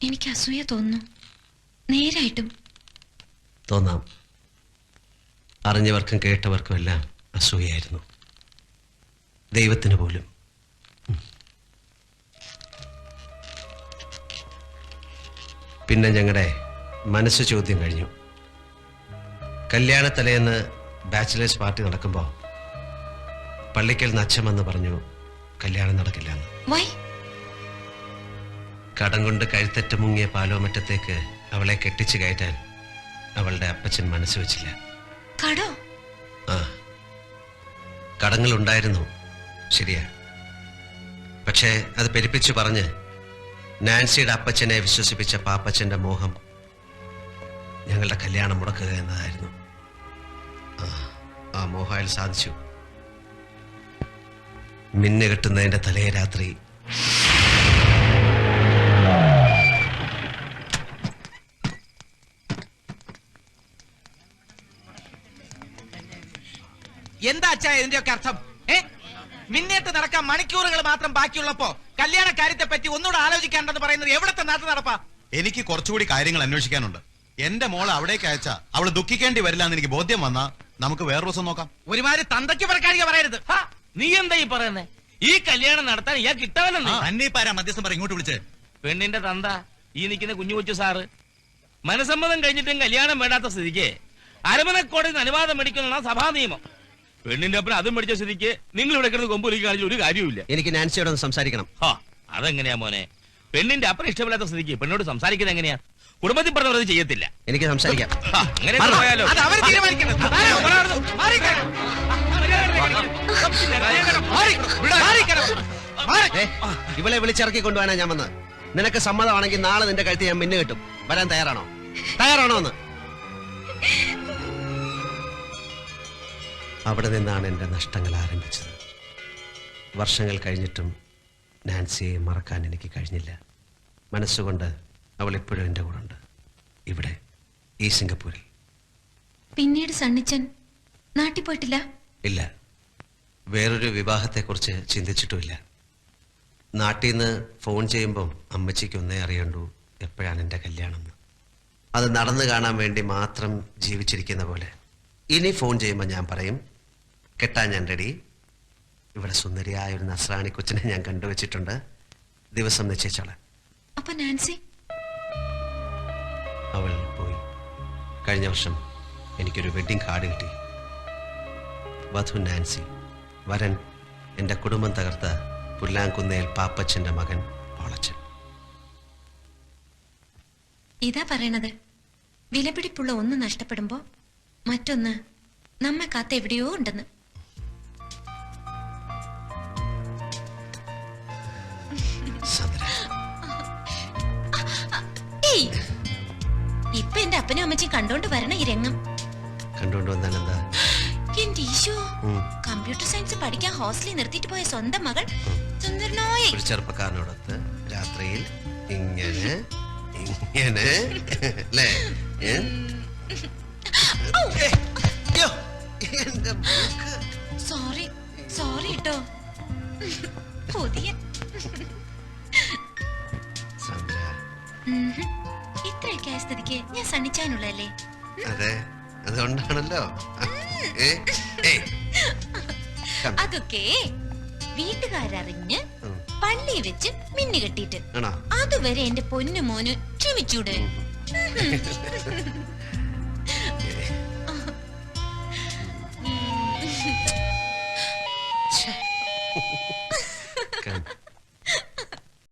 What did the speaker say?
എനിക്ക് അസൂയ തോന്നുന്നു. നേരായിട്ടും തോന്നാം. അറിഞ്ഞവർക്കും കേട്ടവർക്കും എല്ലാം അസൂയായിരുന്നു, ദൈവത്തിന് പോലും. പിന്നെ ഞങ്ങളുടെ മനസ്സ് ചോദ്യം കഴിഞ്ഞു. കല്യാണത്തലേന്ന് ബാച്ചിലേഴ്സ് പാർട്ടി നടക്കുമ്പോൾ പള്ളിക്കൽ അച്ഛൻ പറഞ്ഞു കല്യാണം നടക്കില്ലെന്ന്. കടം കൊണ്ട് കഴുത്തറ്റ് മുങ്ങിയ പാലോമറ്റത്തേക്ക് അവളെ കെട്ടിച്ചു കയറ്റാൻ അവളുടെ അപ്പച്ചൻ മനസ്സ് വെച്ചില്ല. ആ, കടങ്ങളുണ്ടായിരുന്നു, ശരിയാ. പക്ഷേ അത് പെരുപ്പിച്ചു പറഞ്ഞ് നാൻസിയുടെ അപ്പച്ചനെ വിശ്വസിപ്പിച്ച പാപ്പച്ചന്റെ മോഹം ഞങ്ങളുടെ കല്യാണം മുടക്കുക എന്നതായിരുന്നു. ആ മോഹം അയാൾ സാധിച്ചു. മിന്നു കെട്ടുന്നതിന്റെ തലേ രാത്രി എന്താ അച്ഛാ ഇതിന്റെയൊക്കെ അർത്ഥം? മിന്നേറ്റ് നടക്കാൻ മണിക്കൂറുകൾ മാത്രം ബാക്കിയുള്ളപ്പോ കല്യാണ കാര്യത്തെ പറ്റി ഒന്നുകൂടെ ആലോചിക്കാണ്ടെന്ന് പറയുന്നത് എവിടത്തെ നാട്ടു നടപ്പാ? എനിക്ക് കുറച്ചുകൂടി കാര്യങ്ങൾ അന്വേഷിക്കാനുണ്ട്. എന്റെ മോളെ അവിടേക്ക് അയച്ചാ അവള് ദുഃഖിക്കേണ്ടി വരില്ല എന്ന് എനിക്ക് ബോധ്യം വന്നാ നമുക്ക് വേറെ ദിവസം നോക്കാം. ഒരുമാതിരി തന്തയ്ക്ക് പറക്കാരിക പറയരുത്. നീ എന്താ ഈ പറയുന്നേ? ഈ കല്യാണം നടത്താൻ ഇയാൾ കിട്ടവനെന്ന് അന്നീപ്പാരാ മധ്യസ്ഥം പറ ഇങ്ങോട്ട് വിളിച്ച്. പെണ്ണിന്റെ തന്ത ഈ നിൽക്കുന്ന കുഞ്ഞു കൊച്ചു സാറ് മനസമ്മതം കഴിഞ്ഞിട്ടും കല്യാണം വേണ്ടാത്ത സ്ഥിതിക്ക് അരമനക്കോടതിന് അനുവാദം മേടിക്കുന്ന സഭാ നിയമം. പെണ്ണിന്റെ ഒപ്പം അതും മേടിച്ച സ്ഥിതിക്ക് നിങ്ങൾ ഇവിടെ കിടന്ന് കൊമ്പൊലിക്ക് കാണിച്ച ഒരു കാര്യമില്ല. എനിക്ക് നാൻസിയോട് ഒന്ന് സംസാരിക്കണം. അതെങ്ങനെയാ മോനെ? പെണ്ണിന്റെ അപ്പൻ ഇഷ്ടമില്ലാത്ത സ്ഥിതിക്ക് പെണ്ണോട് സംസാരിക്കുന്നത് എങ്ങനെയാ? കുടുംബത്തിൽ പറഞ്ഞത് ചെയ്യത്തില്ല. എനിക്ക് സംസാരിക്കാം. അങ്ങനെ പോയാലോ? ഇവളെ വിളിച്ചിറക്കി കൊണ്ടുപോകാനാ ഞാൻ വന്നത്. നിനക്ക് സമ്മതമാണെങ്കിൽ നാളെ നിന്റെ കഴുത്ത് ഞാൻ മിന്നു കിട്ടും. വരാൻ തയ്യാറാണോ? എന്ന് അവിടെ നിന്നാണ് എൻ്റെ നഷ്ടങ്ങൾ ആരംഭിച്ചത്. വർഷങ്ങൾ കഴിഞ്ഞിട്ടും നാൻസിയെ മറക്കാൻ എനിക്ക് കഴിഞ്ഞില്ല. മനസ്സുകൊണ്ട് അവൾ ഇപ്പോഴും എൻ്റെ കൂടെ ഉണ്ട്, ഇവിടെ ഈ സിംഗപ്പൂരിൽ. പിന്നീട് സണ്ണിച്ചൻ നാട്ടിൽ പോയിട്ടില്ല? ഇല്ല, വേറൊരു വിവാഹത്തെക്കുറിച്ച് ചിന്തിച്ചിട്ടുമില്ല. നാട്ടിൽ നിന്ന് ഫോൺ ചെയ്യുമ്പം അമ്മച്ചിക്ക് ഒന്നേ അറിയണ്ടു എപ്പോഴാണ് എൻ്റെ കല്യാണം. അത് നടന്നു കാണാൻ വേണ്ടി മാത്രം ജീവിച്ചിരിക്കുന്ന പോലെ. ഇനി ഫോൺ ചെയ്യുമ്പോൾ ഞാൻ പറയും കെട്ടാൻ ഞാൻ റെഡി. ഇവിടെ സുന്ദരിയായ ഒരു നസ്രാണി കൊച്ചിനെ ഞാൻ കണ്ടുവച്ചിട്ടുണ്ട്, ദിവസം നിശ്ചയിച്ചോളാം. അപ്പൊ നാൻസി? അവൾ പോയി. കഴിഞ്ഞ വർഷം എനിക്കൊരു വെഡിങ് കാർഡ് കിട്ടി. വധു നാൻസി, വരൻ എൻ്റെ കുടുംബം തകർത്ത പുല്ലാങ്കുന്നേൽ പാപ്പച്ചന്റെ മകൻ പോളച്ചൻ. ഇതാ പറയണത്, വിലപിടിപ്പുള്ള ഒന്ന് നഷ്ടപ്പെടുമ്പോ മറ്റൊന്ന് നമ്മെ കാത്ത് എവിടെയോ ഉണ്ടെന്ന്. ഇപ്പൊ എന്റെ അപ്പനും അമ്മച്ചും കണ്ടോണ്ട് വരണ ഈ രംഗം. കണ്ടോണ്ട് വന്നാൽ എന്താ? എന്റെ ഈശോ, കമ്പ്യൂട്ടർ സയൻസ് പഠിക്കാൻ ഹോസ്റ്റലിൽ നിർത്തിയിട്ട് പോയ സ്വന്തം മകൾ സുന്ദരനായ ഒരു ചെറുപ്പക്കാരനോടൊത്ത് രാത്രിയിൽ ഇങ്ങനെ ഇങ്ങനെ അല്ലേ? സോറി സോറി കേട്ടോ. പുതിയ ഇത്രയൊക്കെ ആയ സ്ഥിതിക്ക് ഞാൻ സണ്ണിച്ചാനുള്ളല്ലേ? അതെ, അതുകൊണ്ടാണല്ലോ. അതൊക്കെ വീട്ടുകാരറിഞ്ഞ് പള്ളി വെച്ച് മിന്നു കെട്ടിട്ട് അതുവരെ എന്റെ പൊന്നു മോന് ക്ഷമിച്ചൂടെ?